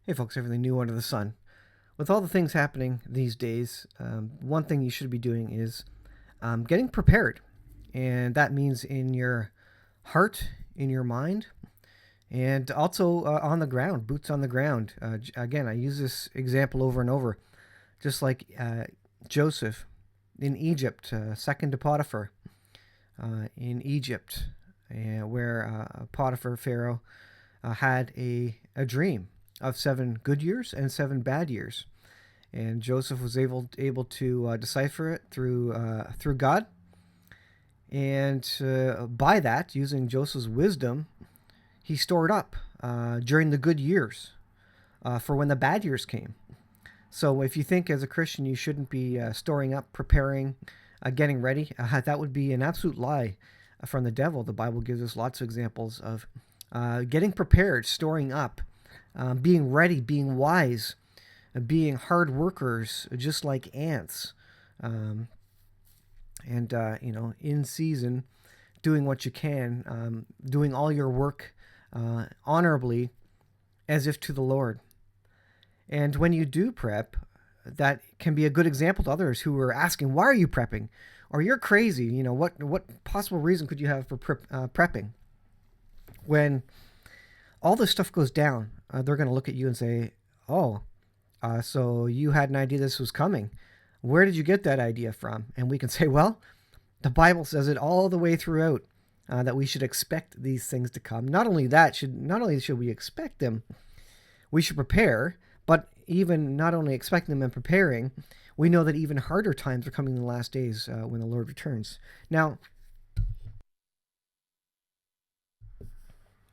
Hey folks, everything new under the sun. With all the things happening these days, one thing you should be doing is getting prepared. And that means in your heart, in your mind, and also on the ground, boots on the ground. Again, I use this example over and over, just like Joseph in Egypt, second to Potiphar in Egypt, where Potiphar, Pharaoh, had a dream of 7 good years and 7 bad years, and Joseph was able to decipher it through God, and by that, using Joseph's wisdom, he stored up during the good years for when the bad years came. So if you think as a Christian you shouldn't be storing up, preparing, getting ready, that would be an absolute lie from the devil. The Bible gives us lots of examples of getting prepared, storing up, being ready, being wise, being hard workers, just like ants, um, and in season, doing what you can, doing all your work honorably, as if to the Lord. And when you do prep, that can be a good example to others who are asking, "Why are you prepping?" Or "You're crazy." What possible reason could you have for prepping? When all this stuff goes down, they're going to look at you and say, "Oh, so you had an idea this was coming. Where did you get that idea from?" And we can say, "Well, the Bible says it all the way throughout, that we should expect these things to come. Not only should we expect them, we should prepare. But even not only expecting them and preparing, we know that even harder times are coming in the last days when the Lord returns." Now,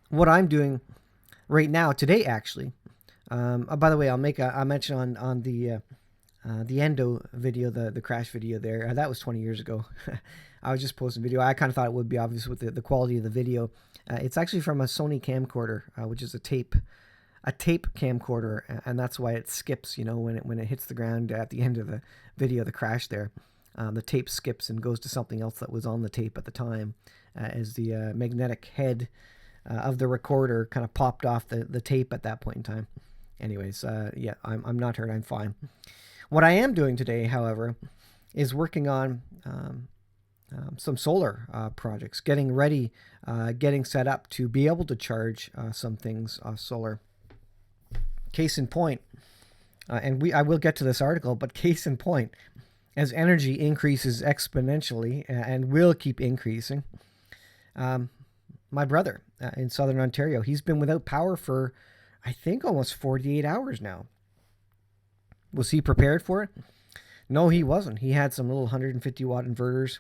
what I'm doing right now, today actually, by the way, I'll make a mention on the endo video, the crash video there. That was 20 years ago. I was just posting video. I kind of thought it would be obvious with the quality of the video. It's actually from a Sony camcorder, which is a tape camcorder, and that's why it skips. When it hits the ground at the end of the video, the crash there, the tape skips and goes to something else that was on the tape at the time, as the magnetic head of the recorder kind of popped off the tape at that point in time. Anyways, yeah, I'm not hurt. I'm fine. What I am doing today, however, is working on some solar projects, getting ready, getting set up to be able to charge some things solar. Case in point, I will get to this article, but case in point, as energy increases exponentially and will keep increasing, my brother in southern Ontario, he's been without power for, I think, almost 48 hours now. Was he prepared for it? No, he wasn't. He had some little 150 watt inverters,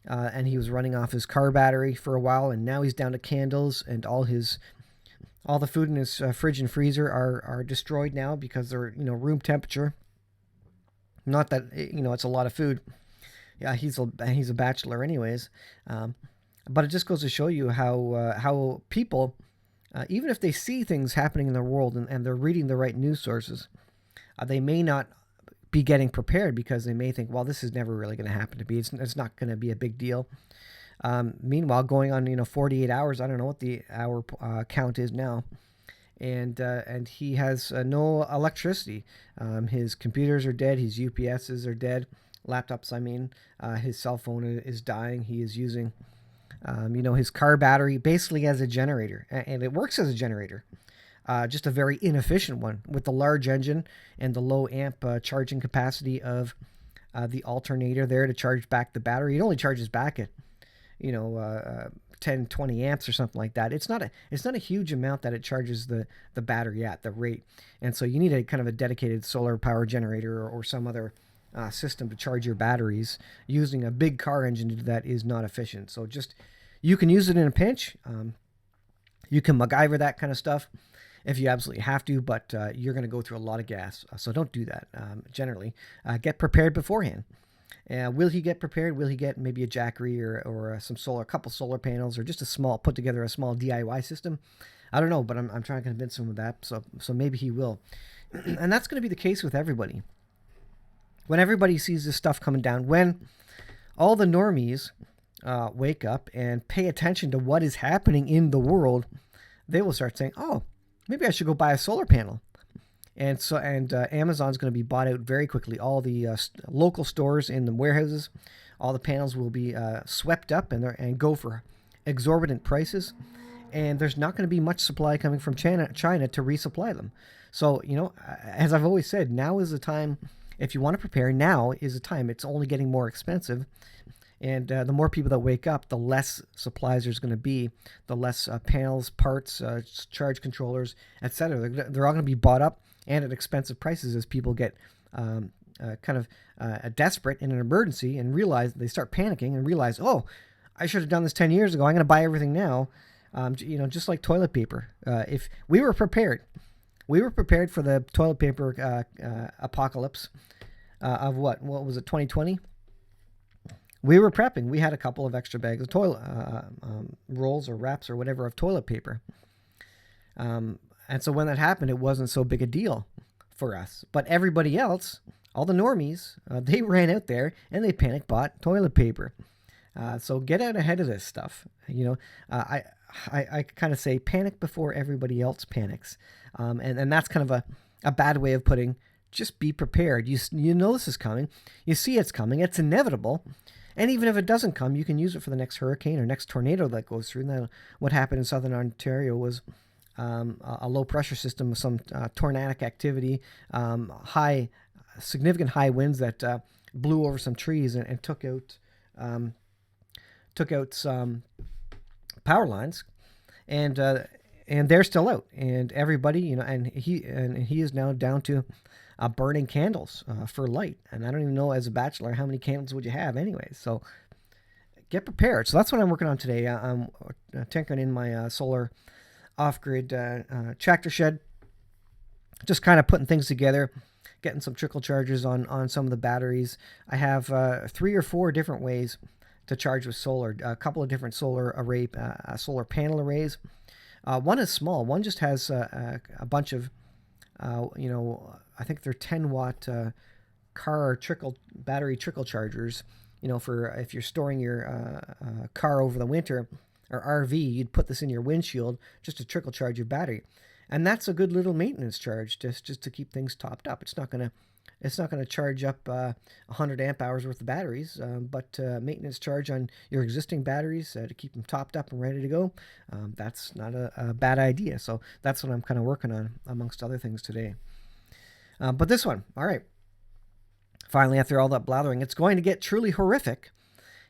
and he was running off his car battery for a while, and now he's down to candles, and all the food in his fridge and freezer are destroyed now because they're room temperature. Not that it's a lot of food. Yeah, he's a bachelor anyways, but it just goes to show you how people, even if they see things happening in the world and they're reading the right news sources, they may not be getting prepared because they may think, well, this is never really going to happen to me. It's not going to be a big deal. Meanwhile, going on 48 hours, I don't know what the hour count is now, and he has no electricity. His computers are dead. His UPSs are dead. Laptops, I mean. His cell phone is dying. He is using, his car battery basically as a generator, and it works as a generator. Just a very inefficient one with the large engine and the low amp charging capacity of the alternator there to charge back the battery. It only charges back at 10, 20 amps or something like that. It's not a huge amount that it charges the battery at, the rate. And so you need a kind of a dedicated solar power generator or some other system to charge your batteries. Using a big car engine to do that is not efficient. So you can use it in a pinch. You can MacGyver that kind of stuff if you absolutely have to, but you're going to go through a lot of gas. So don't do that. Generally, get prepared beforehand. Will he get prepared? Will he get maybe a Jackery or a couple solar panels, or just put together a small DIY system? I don't know, but I'm trying to convince him of that. So maybe he will. And that's going to be the case with everybody. When everybody sees this stuff coming down, when all the normies wake up and pay attention to what is happening in the world, they will start saying, "Oh, maybe I should go buy a solar panel. and Amazon's going to be bought out very quickly. All the local stores in the warehouses, all the panels will be swept up and go for exorbitant prices. And there's not going to be much supply coming from China to resupply them. So, as I've always said, now is the time. If you want to prepare, now is the time. It's only getting more expensive. And the more people that wake up, the less supplies there's going to be, the less panels, parts, charge controllers, etc. They're all going to be bought up and at expensive prices as people get desperate in an emergency and realize they start panicking and realize, oh, I should have done this 10 years ago. I'm going to buy everything now. Just like toilet paper. If we were prepared for the toilet paper apocalypse of what was it, 2020? We were prepping. We had a couple of extra bags of toilet rolls or wraps or whatever of toilet paper. And so when that happened, it wasn't so big a deal for us. But everybody else, all the normies, they ran out there and they panic bought toilet paper. So get out ahead of this stuff. I kind of say panic before everybody else panics. And that's kind of a bad way of putting just be prepared. You know this is coming. You see it's coming. It's inevitable. And even if it doesn't come, you can use it for the next hurricane or next tornado that goes through. And what happened in southern Ontario was a low pressure system with some tornadic activity, significant high winds that blew over some trees and took out some power lines, and they're still out. And everybody, and he is now down to burning candles for light. And I don't even know, as a bachelor, how many candles would you have anyway. So get prepared. So that's what I'm working on today. I'm tinkering in my solar off-grid tractor shed, just kind of putting things together, getting some trickle chargers on some of the batteries. I have 3 or 4 different ways to charge with solar, a couple of different solar panel arrays. One is small. One just has a bunch of, I think they're 10-watt car battery trickle chargers. For if you're storing your car over the winter or RV, you'd put this in your windshield just to trickle charge your battery, and that's a good little maintenance charge just to keep things topped up. It's not gonna charge up 100 amp hours worth of batteries, but maintenance charge on your existing batteries to keep them topped up and ready to go. That's not a bad idea. So that's what I'm kind of working on, amongst other things today. But this one, all right. Finally, after all that blathering, it's going to get truly horrific.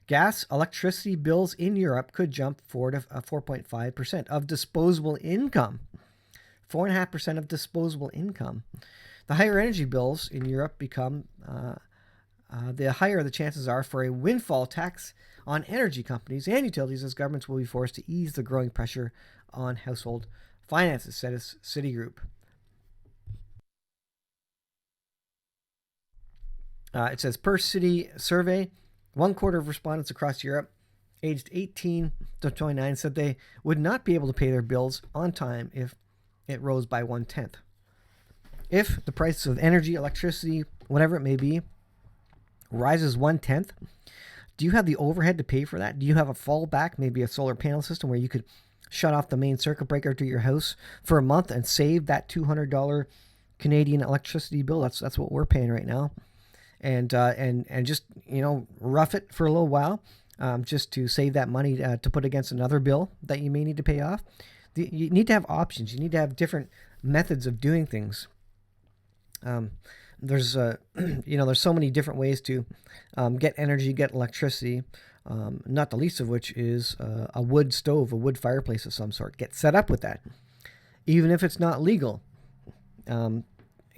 Gas, electricity bills in Europe could jump 4.5% of disposable income. 4.5% of disposable income. The higher energy bills in Europe become, the higher the chances are for a windfall tax on energy companies and utilities, as governments will be forced to ease the growing pressure on household finances, said Citigroup. It says, per Citi survey, 1/4 of respondents across Europe aged 18 to 29 said they would not be able to pay their bills on time if it rose by 1/10. If the price of energy, electricity, whatever it may be, rises 1/10, do you have the overhead to pay for that? Do you have a fallback, maybe a solar panel system where you could shut off the main circuit breaker to your house for a month and save that $200 Canadian electricity bill? That's what we're paying right now. And just, rough it for a little while, just to save that money to put against another bill that you may need to pay off. You need to have options. You need to have different methods of doing things. There's so many different ways to get energy, get electricity, not the least of which is a wood stove, a wood fireplace of some sort. Get set up with that. Even if it's not legal,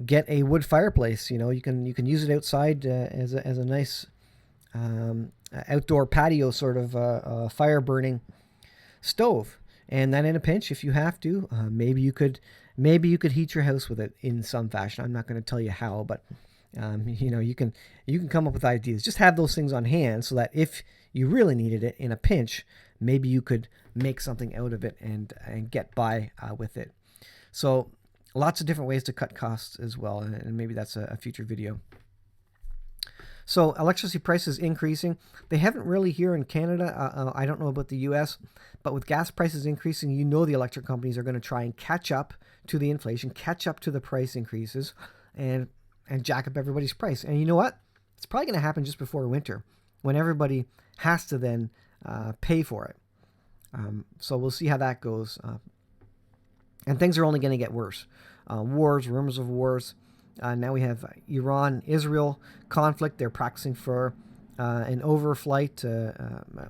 get a wood fireplace. You can use it outside as a nice outdoor patio sort of fire burning stove. And then in a pinch, if you have to, maybe you could heat your house with it in some fashion. I'm not going to tell you how, but you can come up with ideas. Just have those things on hand so that if you really needed it in a pinch, maybe you could make something out of it and get by with it. So lots of different ways to cut costs as well, and maybe that's a future video. So electricity prices increasing. They haven't really here in Canada. I don't know about the U.S., but with gas prices increasing, you know the electric companies are going to try and catch up to the inflation, catch up to the price increases, and jack up everybody's price. And you know what? It's probably going to happen just before winter, when everybody has to then pay for it. So we'll see how that goes. And things are only going to get worse. Wars, rumors of wars. Now we have Iran-Israel conflict. They're practicing for an overflight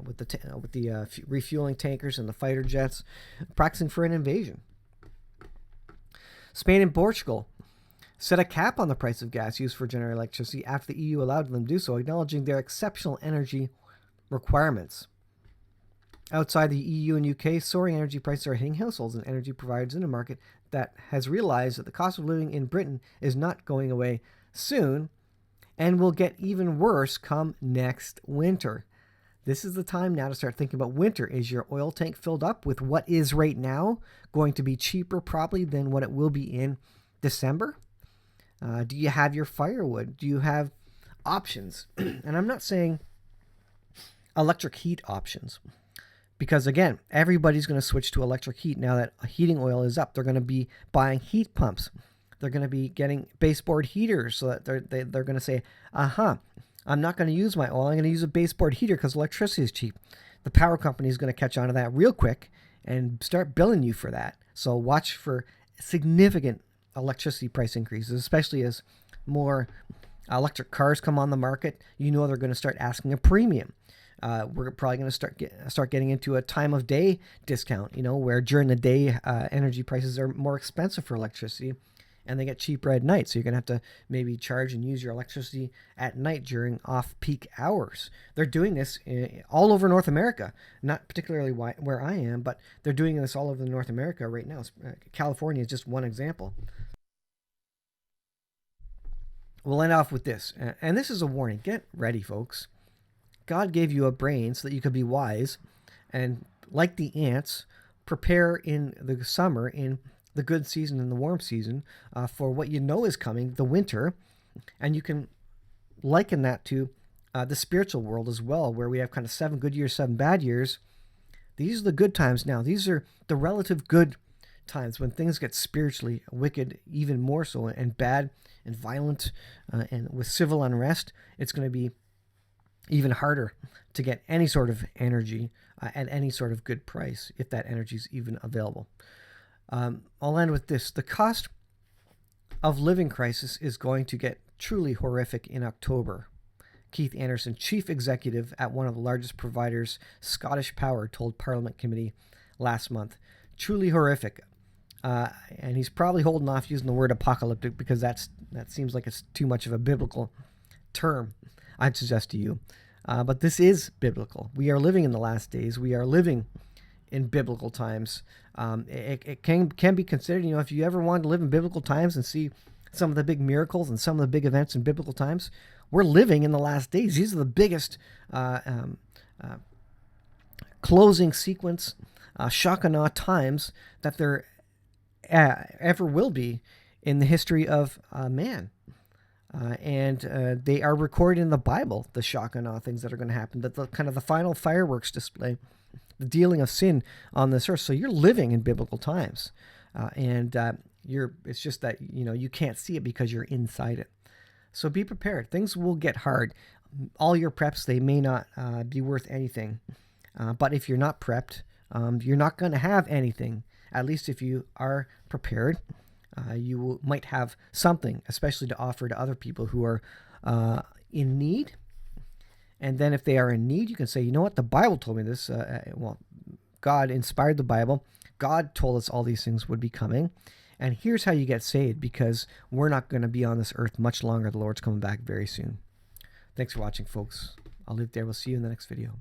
with the refueling tankers and the fighter jets, practicing for an invasion. Spain and Portugal set a cap on the price of gas used for generating electricity after the EU allowed them to do so, acknowledging their exceptional energy requirements. Outside the EU and UK, soaring energy prices are hitting households and energy providers in a market that has realized that the cost of living in Britain is not going away soon and will get even worse come next winter. This is the time now to start thinking about winter. Is your oil tank filled up with what is right now going to be cheaper probably than what it will be in December? Do you have your firewood? Do you have options? And I'm not saying electric heat options. Because again, everybody's going to switch to electric heat now that heating oil is up. They're going to be buying heat pumps. They're going to be getting baseboard heaters so that they're going to say, I'm not going to use my oil. I'm going to use a baseboard heater because electricity is cheap. The power company is going to catch on to that real quick and start billing you for that. So watch for significant electricity price increases, especially as more electric cars come on the market. You know they're going to start asking a premium. We're probably going to start getting into a time of day discount, where during the day energy prices are more expensive for electricity and they get cheaper at night. So you're going to have to maybe charge and use your electricity at night during off-peak hours. They're doing this all over North America, not particularly where I am, but they're doing this all over North America right now. California is just one example. We'll end off with this, and this is a warning. Get ready, folks. God gave you a brain so that you could be wise and, like the ants, prepare in the summer, in the good season and the warm season, for what you know is coming, the winter. And you can liken that to the spiritual world as well, where we have kind of 7 good years, 7 bad years. These are the good times now. These are the relative good times when things get spiritually wicked, even more so, and bad and violent, and with civil unrest. It's going to be even harder to get any sort of energy at any sort of good price, if that energy is even available. I'll end with this. The cost of living crisis is going to get truly horrific in October. Keith Anderson, chief executive at one of the largest providers, Scottish Power, told Parliament Committee last month. Truly horrific. And he's probably holding off using the word apocalyptic because that seems like it's too much of a biblical term, I'd suggest to you. But this is biblical. We are living in the last days. We are living in biblical times. It can be considered, if you ever wanted to live in biblical times and see some of the big miracles and some of the big events in biblical times, we're living in the last days. These are the biggest closing sequence, shock and awe times that there ever will be in the history of man. And they are recorded in the Bible, the shock and awe things that are going to happen, the kind of the final fireworks display, the dealing of sin on this earth. So you're living in biblical times, and it's just that you can't see it because you're inside it. So be prepared. Things will get hard. All your preps, they may not be worth anything, but if you're not prepped, you're not going to have anything. At least if you are prepared. You might have something, especially to offer to other people who are in need. And then if they are in need, you can say, you know what, the Bible told me this. God inspired the Bible. God told us all these things would be coming. And here's how you get saved, because we're not going to be on this earth much longer. The Lord's coming back very soon. Thanks for watching, folks. I'll leave it there. We'll see you in the next video.